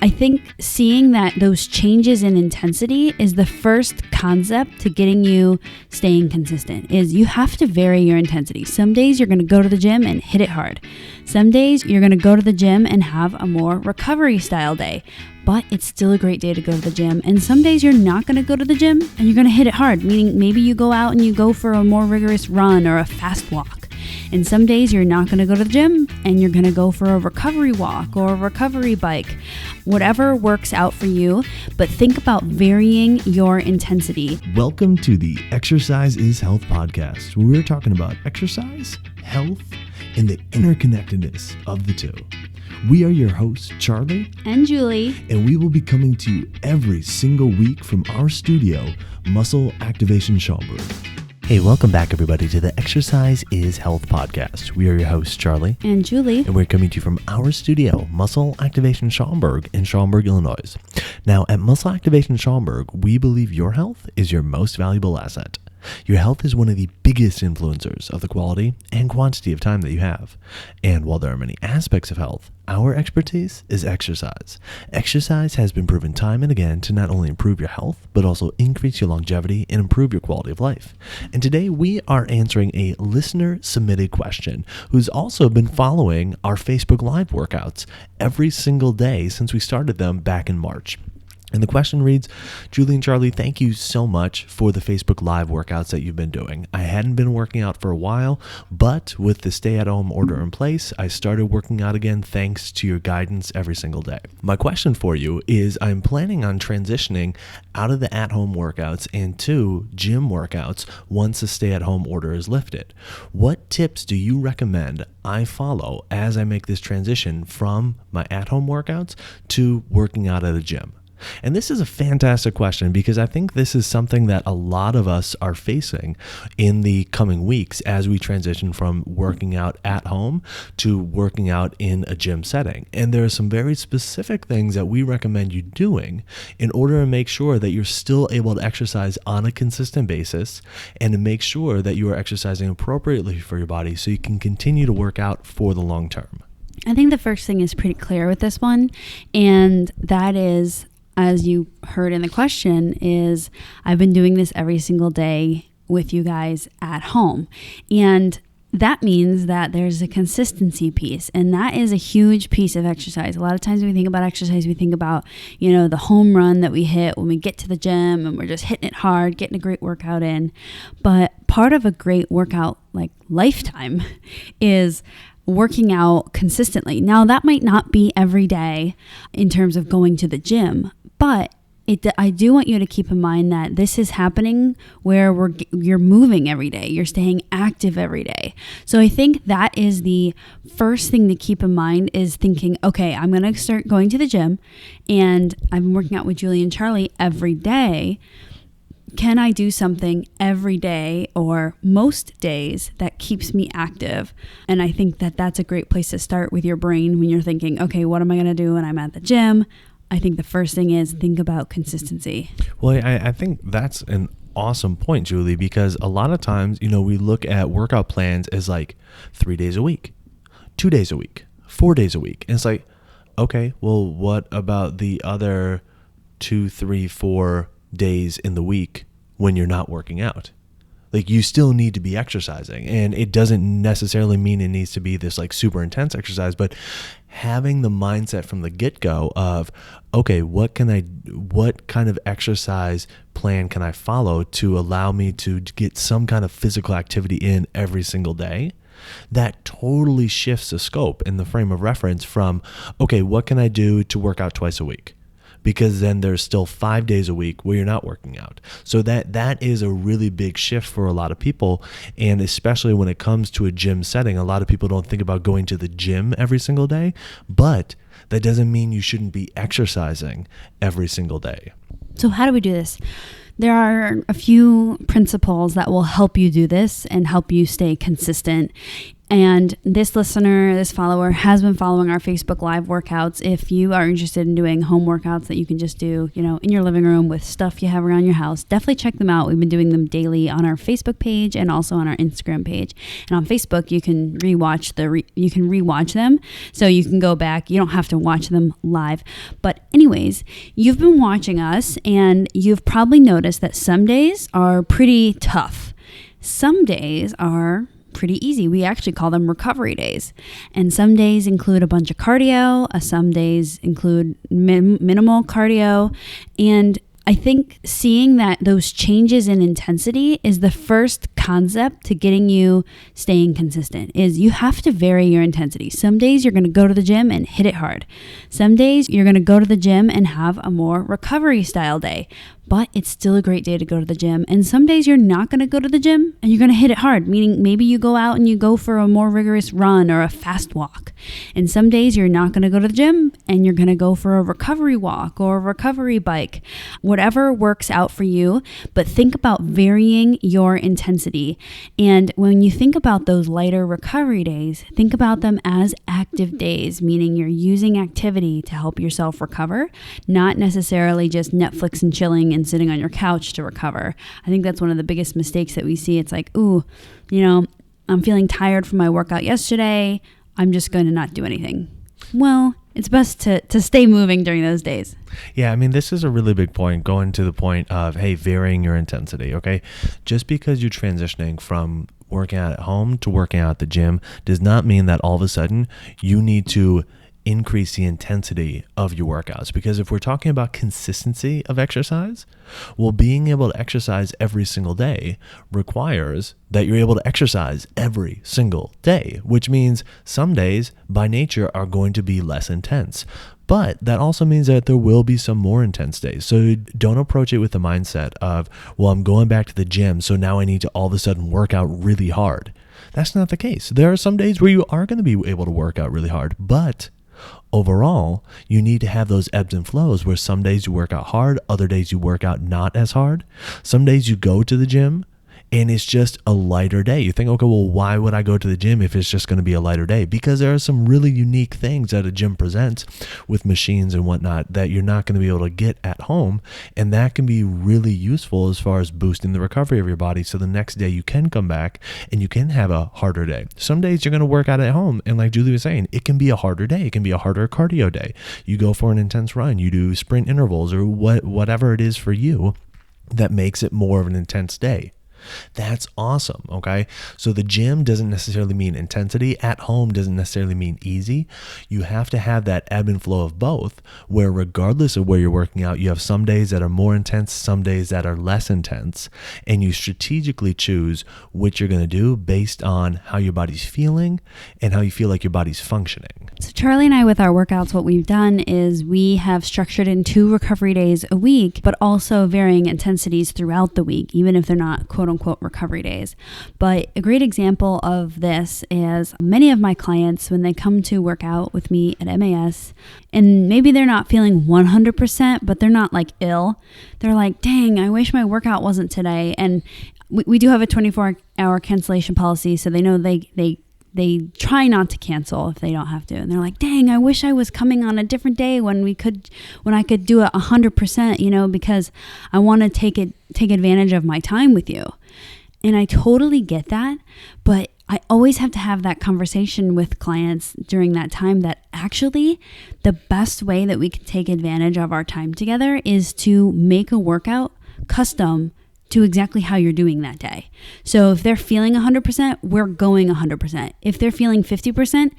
I think seeing that those changes in intensity is the first concept to getting you staying consistent. Is you have to vary your intensity. Some days you're going to go to the gym and hit it hard. Some days you're going to go to the gym and have a more recovery style day, but it's still a great day to go to the gym. And some days you're not going to go to the gym and you're going to hit it hard, meaning maybe you go out and you go for a more rigorous run or a fast walk. And some days you're not going to go to the gym and you're going to go for a recovery walk or a recovery bike, whatever works out for you. But think about varying your intensity. Welcome to the Exercise is Health podcast, where we're talking about exercise, health, and the interconnectedness of the two. We are your hosts, Charlie and Julie, and we will be coming to you every single week from our studio, Muscle Activation Schaumburg. Hey, welcome back, everybody, to the Exercise is Health podcast. We are your hosts, Charlie and Julie, and we're coming to you from our studio, Muscle Activation Schaumburg in Schaumburg, Illinois. Now, at Muscle Activation Schaumburg, we believe your health is your most valuable asset. Your health is one of the biggest influencers of the quality and quantity of time that you have. And while there are many aspects of health, our expertise is exercise. Exercise has been proven time and again to not only improve your health, but also increase your longevity and improve your quality of life. And today we are answering a listener-submitted question who's also been following our Facebook Live workouts every single day since we started them back in March. And the question reads, Julie and Charlie, thank you so much for the Facebook Live workouts that you've been doing. I hadn't been working out for a while, but with the stay-at-home order in place, I started working out again thanks to your guidance every single day. My question for you is, I'm planning on transitioning out of the at-home workouts into gym workouts once the stay-at-home order is lifted. What tips do you recommend I follow as I make this transition from my at-home workouts to working out at a gym? And this is a fantastic question because I think this is something that a lot of us are facing in the coming weeks as we transition from working out at home to working out in a gym setting. And there are some very specific things that we recommend you doing in order to make sure that you're still able to exercise on a consistent basis and to make sure that you are exercising appropriately for your body so you can continue to work out for the long term. I think the first thing is pretty clear with this one, and that is, as you heard in the question, is I've been doing this every single day with you guys at home. And that means that there's a consistency piece, and that is a huge piece of exercise. A lot of times when we think about exercise, we think about, the home run that we hit when we get to the gym and we're just hitting it hard, getting a great workout in. But part of a great workout, like lifetime, is working out consistently. Now, that might not be every day in terms of going to the gym, but I do want you to keep in mind that this is happening where you're moving every day. You're staying active every day. So I think that is the first thing to keep in mind, is thinking, okay, I'm going to start going to the gym and I'm working out with Julie and Charlie every day. Can I do something every day or most days that keeps me active? And I think that that's a great place to start with your brain when you're thinking, okay, what am I going to do when I'm at the gym? I think the first thing is think about consistency. Well, I think that's an awesome point, Julie, because a lot of times, we look at workout plans as like 3 days a week, 2 days a week, 4 days a week. And it's like, okay, well, what about the other 2, 3, 4 days in the week when you're not working out? Like, you still need to be exercising, and it doesn't necessarily mean it needs to be this like super intense exercise, but having the mindset from the get-go of, okay, what kind of exercise plan can I follow to allow me to get some kind of physical activity in every single day? That totally shifts the scope and the frame of reference from, okay, what can I do to work out twice a week? Because then there's still 5 days a week where you're not working out. So that is a really big shift for a lot of people. And especially when it comes to a gym setting, a lot of people don't think about going to the gym every single day, but that doesn't mean you shouldn't be exercising every single day. So how do we do this? There are a few principles that will help you do this and help you stay consistent. And this listener, this follower has been following our Facebook Live workouts. If you are interested in doing home workouts that you can just do, in your living room with stuff you have around your house, definitely check them out. We've been doing them daily on our Facebook page and also on our Instagram page. And on Facebook, you can rewatch them. So you can go back. You don't have to watch them live. But anyways, you've been watching us and you've probably noticed that some days are pretty tough. Some days are pretty easy. We actually call them recovery days. And some days include a bunch of cardio. Some days include minimal cardio. And I think seeing that those changes in intensity is the first concept to getting you staying consistent. Is you have to vary your intensity. Some days you're going to go to the gym and hit it hard. Some days you're going to go to the gym and have a more recovery style day. But it's still a great day to go to the gym. And some days you're not going to go to the gym and you're going to hit it hard, meaning maybe you go out and you go for a more rigorous run or a fast walk. And some days you're not going to go to the gym and you're going to go for a recovery walk or a recovery bike, whatever works out for you. But think about varying your intensity. And when you think about those lighter recovery days, think about them as active days, meaning you're using activity to help yourself recover, not necessarily just Netflix and chilling and sitting on your couch to recover. I think that's one of the biggest mistakes that we see. It's like, I'm feeling tired from my workout yesterday. I'm just going to not do anything. Well, it's best to stay moving during those days. Yeah, I mean, this is a really big point, going to the point of, hey, varying your intensity, okay? Just because you're transitioning from working out at home to working out at the gym does not mean that all of a sudden you need to increase the intensity of your workouts. Because if we're talking about consistency of exercise, well, being able to exercise every single day requires that you're able to exercise every single day, which means some days by nature are going to be less intense. But that also means that there will be some more intense days. So don't approach it with the mindset of, well, I'm going back to the gym, so now I need to all of a sudden work out really hard. That's not the case. There are some days where you are going to be able to work out really hard, but overall, you need to have those ebbs and flows where some days you work out hard, other days you work out not as hard. Some days you go to the gym and it's just a lighter day. You think, okay, well, why would I go to the gym if it's just going to be a lighter day? Because there are some really unique things that a gym presents with machines and whatnot that you're not going to be able to get at home. And that can be really useful as far as boosting the recovery of your body. So the next day you can come back and you can have a harder day. Some days you're going to work out at home. And like Julie was saying, it can be a harder day. It can be a harder cardio day. You go for an intense run, you do sprint intervals or whatever it is for you that makes it more of an intense day. That's awesome. Okay. So the gym doesn't necessarily mean intensity. At home doesn't necessarily mean easy. You have to have that ebb and flow of both, where regardless of where you're working out, you have some days that are more intense, some days that are less intense, and you strategically choose which you're going to do based on how your body's feeling and how you feel like your body's functioning. So Charlie and I, with our workouts, what we've done is we have structured in 2 recovery days a week, but also varying intensities throughout the week, even if they're not quote unquote recovery days. But a great example of this is many of my clients, when they come to work out with me at MAS, and maybe they're not feeling 100%, but they're not like ill. They're like, dang, I wish my workout wasn't today. And we do have a 24-hour cancellation policy, so they know they try not to cancel if they don't have to. And they're like, dang, I wish I was coming on a different day when I could do it 100%, because I want to take advantage of my time with you. And I totally get that, but I always have to have that conversation with clients during that time that actually the best way that we can take advantage of our time together is to make a workout custom to exactly how you're doing that day. So if they're feeling 100%, we're going 100%. If they're feeling 50%,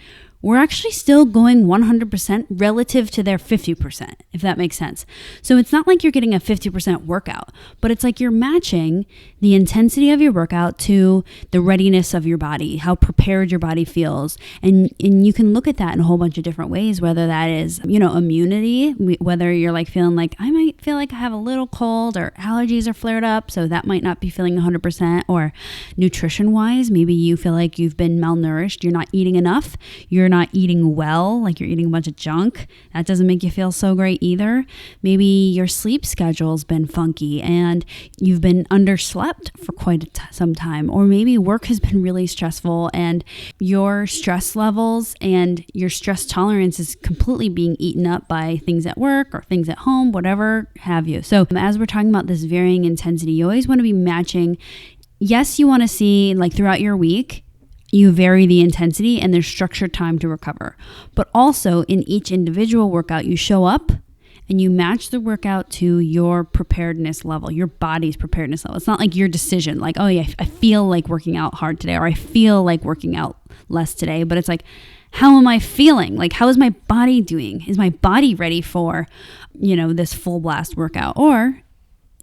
we're actually still going 100% relative to their 50%, if that makes sense. So it's not like you're getting a 50% workout, but it's like you're matching the intensity of your workout to the readiness of your body, how prepared your body feels. And you can look at that in a whole bunch of different ways, whether that is, immunity, whether you're like feeling like I might feel like I have a little cold or allergies are flared up, so that might not be feeling 100%, or nutrition wise, maybe you feel like you've been malnourished, you're not eating enough, you're not eating well, like you're eating a bunch of junk. That doesn't make you feel so great either. Maybe your sleep schedule's been funky and you've been underslept for quite some time. Or maybe work has been really stressful and your stress levels and your stress tolerance is completely being eaten up by things at work or things at home, whatever have you. So as we're talking about this varying intensity, you always want to be matching. Yes, you want to see like throughout your week, you vary the intensity and there's structured time to recover. But also in each individual workout, you show up and you match the workout to your preparedness level, your body's preparedness level. It's not like your decision, like, oh yeah, I feel like working out hard today, or I feel like working out less today. But it's like, how am I feeling? Like, how is my body doing? Is my body ready for, this full blast workout? Or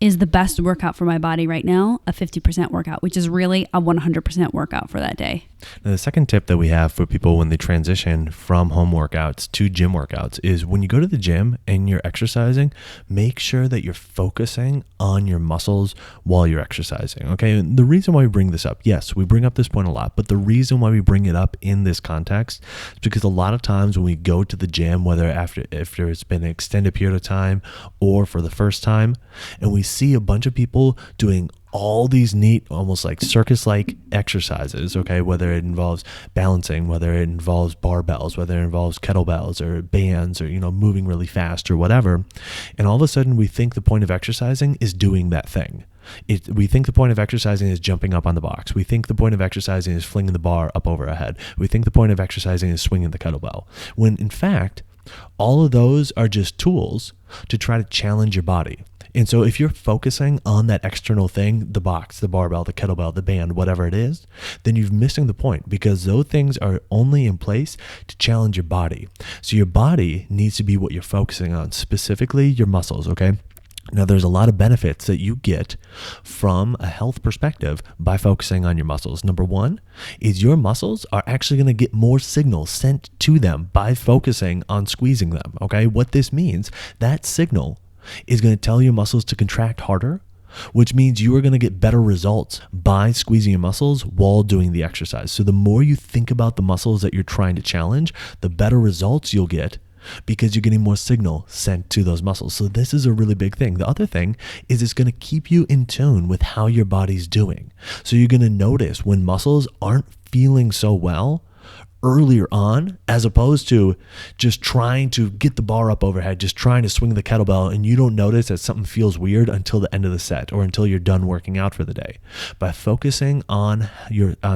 is the best workout for my body right now a 50% workout, which is really a 100% workout for that day? Now, the second tip that we have for people when they transition from home workouts to gym workouts is when you go to the gym and you're exercising, make sure that you're focusing on your muscles while you're exercising. Okay. And the reason why we bring this up, yes, we bring up this point a lot, but the reason why we bring it up in this context is because a lot of times when we go to the gym, whether after it's been an extended period of time or for the first time, and we see a bunch of people doing all these neat, almost like circus-like exercises, okay, whether it involves balancing, whether it involves barbells, whether it involves kettlebells or bands or, moving really fast or whatever. And all of a sudden we think the point of exercising is doing that thing. We think the point of exercising is jumping up on the box. We think the point of exercising is flinging the bar up over our head. We think the point of exercising is swinging the kettlebell. When in fact, all of those are just tools to try to challenge your body. And so if you're focusing on that external thing, the box, the barbell, the kettlebell, the band, whatever it is, then you're missing the point, because those things are only in place to challenge your body. So your body needs to be what you're focusing on, specifically your muscles, okay? Now, there's a lot of benefits that you get from a health perspective by focusing on your muscles. Number one is your muscles are actually going to get more signals sent to them by focusing on squeezing them, okay? What this means, that signal is going to tell your muscles to contract harder, which means you are going to get better results by squeezing your muscles while doing the exercise. So the more you think about the muscles that you're trying to challenge, the better results you'll get, because you're getting more signal sent to those muscles. So this is a really big thing. The other thing is it's going to keep you in tune with how your body's doing. So you're going to notice when muscles aren't feeling so well earlier on, as opposed to just trying to get the bar up overhead, just trying to swing the kettlebell, and you don't notice that something feels weird until the end of the set or until you're done working out for the day. By focusing on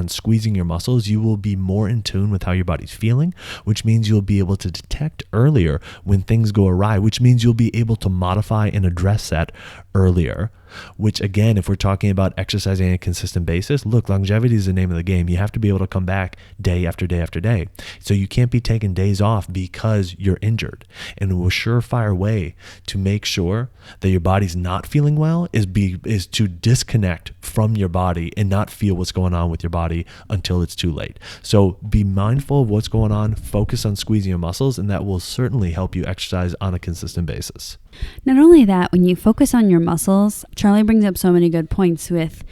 squeezing your muscles, you will be more in tune with how your body's feeling, which means you'll be able to detect earlier when things go awry, which means you'll be able to modify and address that earlier. Which again, if we're talking about exercising on a consistent basis, look, longevity is the name of the game. You have to be able to come back day after day after day. So you can't be taking days off because you're injured. And a surefire way to make sure that your body's not feeling well is to disconnect from your body and not feel what's going on with your body until it's too late. So be mindful of what's going on, focus on squeezing your muscles, and that will certainly help you exercise on a consistent basis. Not only that, when you focus on your muscles, Charlie brings up so many good points with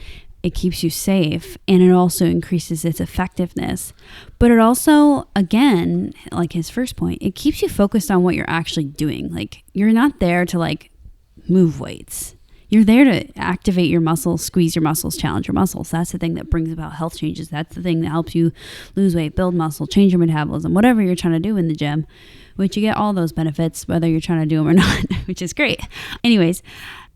it keeps you safe and it also increases its effectiveness. But it also, again, like his first point, it keeps you focused on what you're actually doing. Like you're not there to move weights. You're there to activate your muscles, squeeze your muscles, challenge your muscles. That's the thing that brings about health changes. That's the thing that helps you lose weight, build muscle, change your metabolism, whatever you're trying to do in the gym, which you get all those benefits, whether you're trying to do them or not, which is great. Anyways,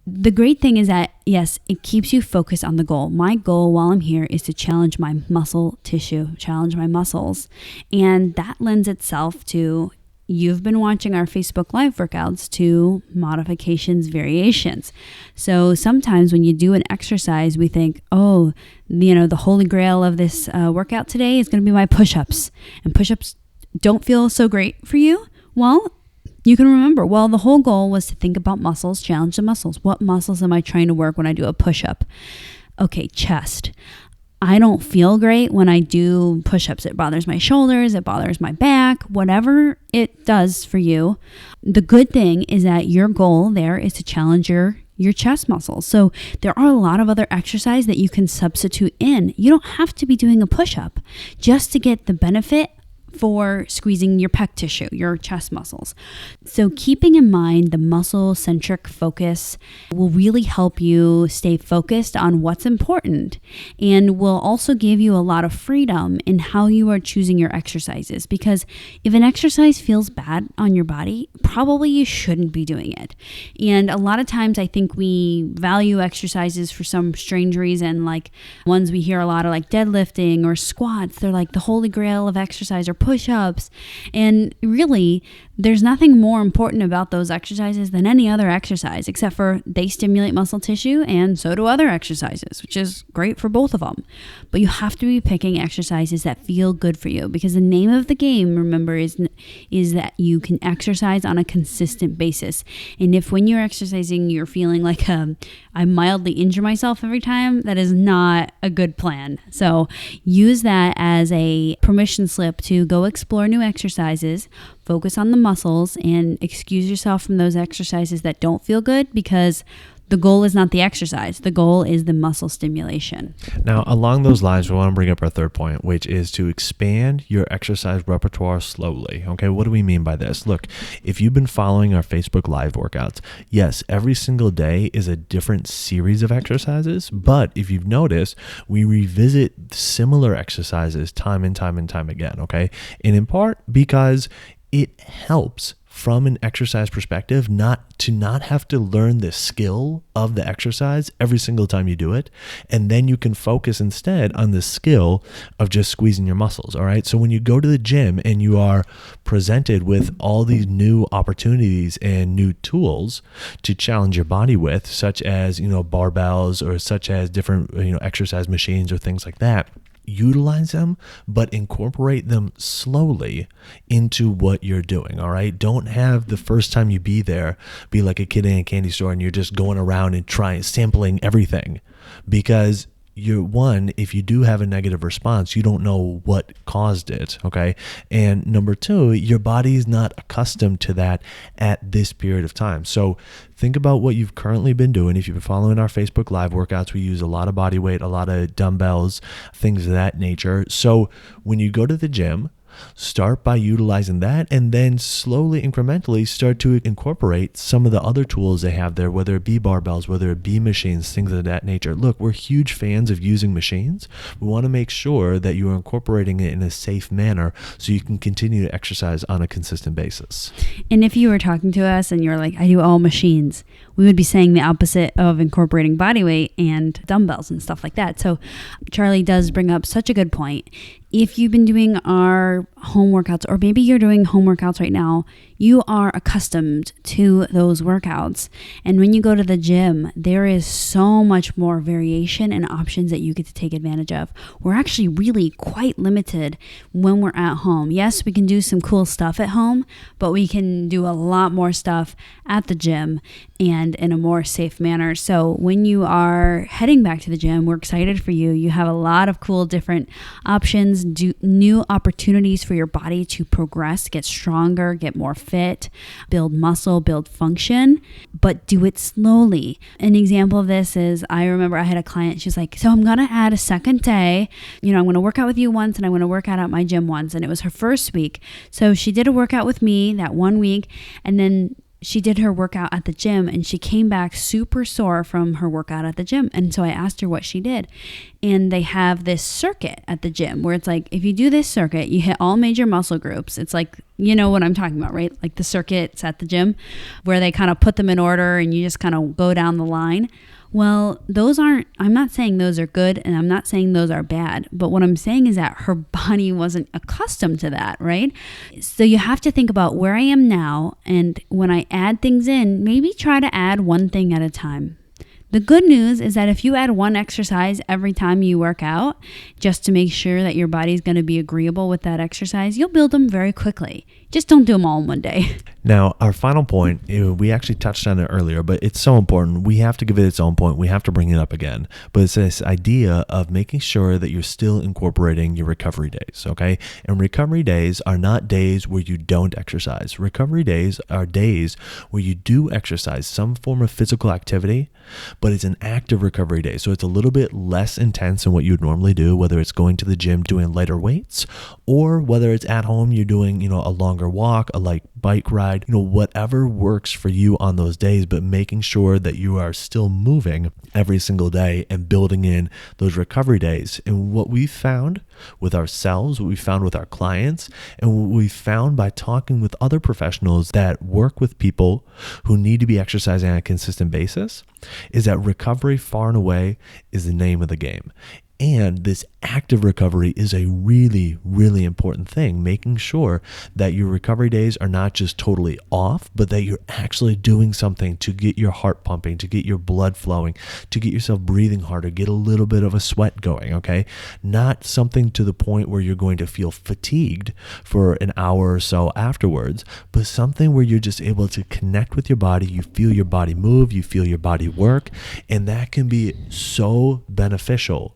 the great thing is that, yes, it keeps you focused on the goal. My goal while I'm here is to challenge my muscle tissue, challenge my muscles. And that lends itself to, you've been watching our Facebook Live workouts, to modifications, variations. So sometimes when you do an exercise, we think, the holy grail of this workout today is going to be my push-ups. And push-ups don't feel so great for you. Well, you can remember, the whole goal was to think about muscles, challenge the muscles. What muscles am I trying to work when I do a push-up? Okay, chest. I don't feel great when I do push-ups. It bothers my shoulders, it bothers my back, whatever it does for you. The good thing is that your goal there is to challenge your chest muscles. So there are a lot of other exercises that you can substitute in. You don't have to be doing a push-up just to get the benefit for squeezing your pec tissue, your chest muscles. So keeping in mind the muscle-centric focus will really help you stay focused on what's important, and will also give you a lot of freedom in how you are choosing your exercises. Because if an exercise feels bad on your body, probably you shouldn't be doing it. And a lot of times I think we value exercises for some strange reason, like ones we hear a lot are like deadlifting or squats. They're like the holy grail of exercise, or push-ups. And really, there's nothing more important about those exercises than any other exercise, except for they stimulate muscle tissue, and so do other exercises, which is great for both of them. But you have to be picking exercises that feel good for you, because the name of the game, remember, is that you can exercise on a consistent basis. And if when you're exercising, you're feeling like I mildly injure myself every time, that is not a good plan. So use that as a permission slip to go explore new exercises, focus on the muscles, and excuse yourself from those exercises that don't feel good, because the goal is not the exercise. The goal is the muscle stimulation. Now, along those lines, we want to bring up our third point, which is to expand your exercise repertoire slowly. Okay, what do we mean by this? Look, if you've been following our Facebook Live workouts, yes, every single day is a different series of exercises. But if you've noticed, we revisit similar exercises time and time and time again. Okay, and in part because it helps from an exercise perspective, not have to learn the skill of the exercise every single time you do it. And then you can focus instead on the skill of just squeezing your muscles. All right. So when you go to the gym and you are presented with all these new opportunities and new tools to challenge your body with, such as, barbells, or such as different, exercise machines or things like that, utilize them, but incorporate them slowly into what you're doing. All right. Don't have the first time you be there be like a kid in a candy store and you're just going around and sampling everything, because if you do have a negative response, you don't know what caused it. Okay. And number two, your body is not accustomed to that at this period of time. So think about what you've currently been doing. If you've been following our Facebook Live workouts, we use a lot of body weight, a lot of dumbbells, things of that nature. So when you go to the gym, start by utilizing that, and then slowly, incrementally start to incorporate some of the other tools they have there, whether it be barbells, whether it be machines, things of that nature. Look, we're huge fans of using machines. We want to make sure that you are incorporating it in a safe manner so you can continue to exercise on a consistent basis. And if you were talking to us and you're like, I do all machines, we would be saying the opposite of incorporating body weight and dumbbells and stuff like that. So Charlie does bring up such a good point. If you've been doing our home workouts, or maybe you're doing home workouts right now, you are accustomed to those workouts. And when you go to the gym, there is so much more variation and options that you get to take advantage of. We're actually really quite limited when we're at home. Yes, we can do some cool stuff at home, but we can do a lot more stuff at the gym and in a more safe manner. So when you are heading back to the gym, we're excited for you. You have a lot of cool different options, new opportunities for your body to progress, get stronger, get more fit, build muscle, build function, but do it slowly. An example of this is, I remember I had a client, she's like, so I'm going to add a second day. I'm going to work out with you once and I'm going to work out at my gym once. And it was her first week. So she did a workout with me that 1 week, and then she did her workout at the gym and she came back super sore from her workout at the gym. And so I asked her what she did. And they have this circuit at the gym where it's like, if you do this circuit, you hit all major muscle groups. It's like, you know what I'm talking about, right? Like the circuits at the gym where they kind of put them in order and you just kind of go down the line. Well, I'm not saying those are good and I'm not saying those are bad, but what I'm saying is that her body wasn't accustomed to that, right? So you have to think about where I am now, and when I add things in, maybe try to add one thing at a time. The good news is that if you add one exercise every time you work out, just to make sure that your body's going to be agreeable with that exercise, you'll build them very quickly. Just don't do them all in one day. Now, our final point, we actually touched on it earlier, but it's so important. We have to give it its own point. We have to bring it up again. But it's this idea of making sure that you're still incorporating your recovery days, okay? And recovery days are not days where you don't exercise. Recovery days are days where you do exercise, some form of physical activity, but it's an active recovery day. So it's a little bit less intense than what you would normally do, whether it's going to the gym doing lighter weights, or whether it's at home, you're doing, a longer walk, a light bike ride, whatever works for you on those days, but making sure that you are still moving every single day and building in those recovery days. And what we found with ourselves, what we found with our clients, and what we found by talking with other professionals that work with people who need to be exercising on a consistent basis, is that recovery far and away is the name of the game. And this active recovery is a really, really important thing, making sure that your recovery days are not just totally off, but that you're actually doing something to get your heart pumping, to get your blood flowing, to get yourself breathing harder, get a little bit of a sweat going, okay? Not something to the point where you're going to feel fatigued for an hour or so afterwards, but something where you're just able to connect with your body, you feel your body move, you feel your body work, and that can be so beneficial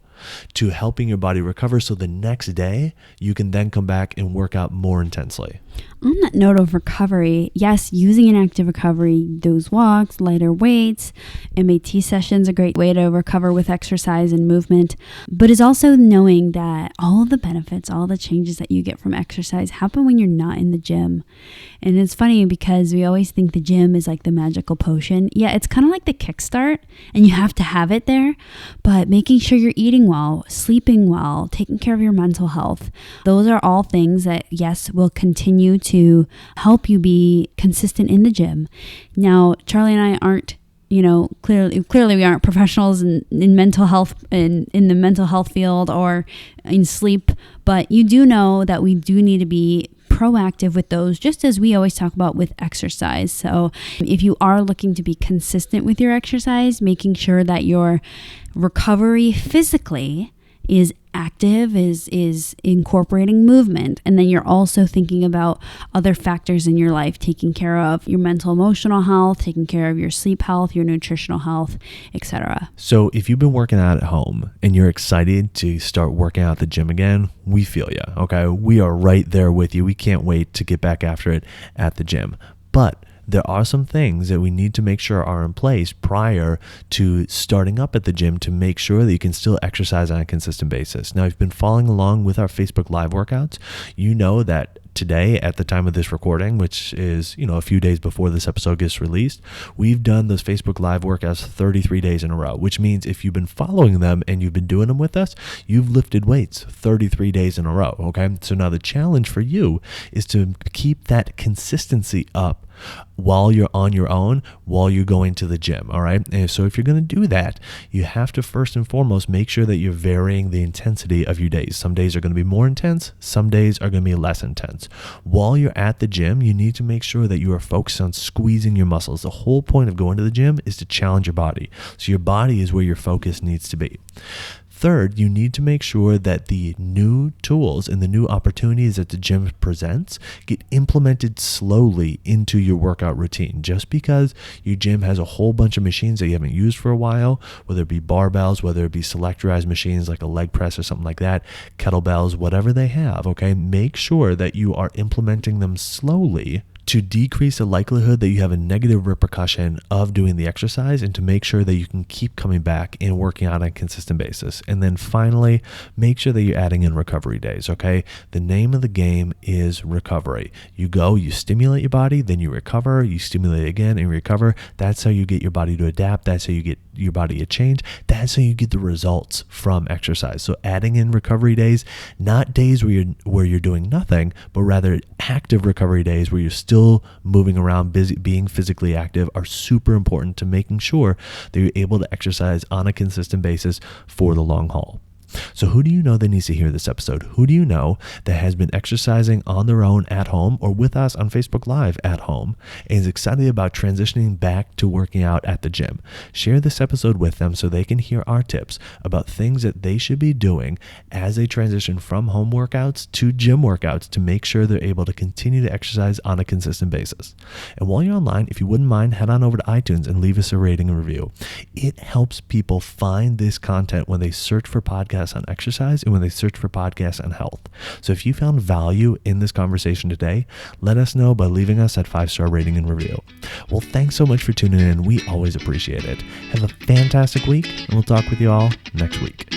to helping your body recover, so the next day you can then come back and work out more intensely. On that note of recovery, yes, using an active recovery, those walks, lighter weights, MAT sessions, a great way to recover with exercise and movement, but is also knowing that all of the benefits, all the changes that you get from exercise happen when you're not in the gym. And it's funny because we always think the gym is like the magical potion. Yeah, it's kind of like the kickstart, and you have to have it there, but making sure you're eating well, sleeping well, taking care of your mental health, those are all things that, yes, will continue to help you be consistent in the gym. Now, Charlie and I aren't, clearly we aren't professionals in mental health, in the mental health field or in sleep, but you do know that we do need to be proactive with those, just as we always talk about with exercise. So if you are looking to be consistent with your exercise, making sure that your recovery physically is active, is incorporating movement, and then you're also thinking about other factors in your life, taking care of your mental emotional health, taking care of your sleep health, your nutritional health, etc. So if you've been working out at home and you're excited to start working out at the gym again, we feel you, okay? We are right there with you. We can't wait to get back after it at the gym. But there are some things that we need to make sure are in place prior to starting up at the gym to make sure that you can still exercise on a consistent basis. Now, if you've been following along with our Facebook Live workouts, you know that today, at the time of this recording, which is, a few days before this episode gets released, we've done those Facebook Live workouts 33 days in a row, which means if you've been following them and you've been doing them with us, you've lifted weights 33 days in a row, okay? So now the challenge for you is to keep that consistency up while you're on your own, while you're going to the gym, all right? And so if you're going to do that, you have to first and foremost make sure that you're varying the intensity of your days. Some days are going to be more intense, some days are going to be less intense. While you're at the gym, you need to make sure that you are focused on squeezing your muscles. The whole point of going to the gym is to challenge your body. So your body is where your focus needs to be. Third, you need to make sure that the new tools and the new opportunities that the gym presents get implemented slowly into your workout routine. Just because your gym has a whole bunch of machines that you haven't used for a while, whether it be barbells, whether it be selectorized machines like a leg press or something like that, kettlebells, whatever they have, okay, make sure that you are implementing them slowly to decrease the likelihood that you have a negative repercussion of doing the exercise, and to make sure that you can keep coming back and working out on a consistent basis. And then finally, make sure that you're adding in recovery days, okay? The name of the game is recovery. You go, you stimulate your body, then you recover, you stimulate again and recover. That's how you get your body to adapt. That's how you get your body to change. That's how you get the results from exercise. So adding in recovery days, not days where you're doing nothing, but rather active recovery days where you're still moving around, busy, being physically active, are super important to making sure that you're able to exercise on a consistent basis for the long haul. So who do you know that needs to hear this episode? Who do you know that has been exercising on their own at home or with us on Facebook Live at home and is excited about transitioning back to working out at the gym? Share this episode with them so they can hear our tips about things that they should be doing as they transition from home workouts to gym workouts to make sure they're able to continue to exercise on a consistent basis. And while you're online, if you wouldn't mind, head on over to iTunes and leave us a rating and review. It helps people find this content when they search for podcasts on exercise and when they search for podcasts on health. So if you found value in this conversation today, let us know by leaving us that 5-star rating and review. Well, thanks so much for tuning in. We always appreciate it. Have a fantastic week, and we'll talk with you all next week.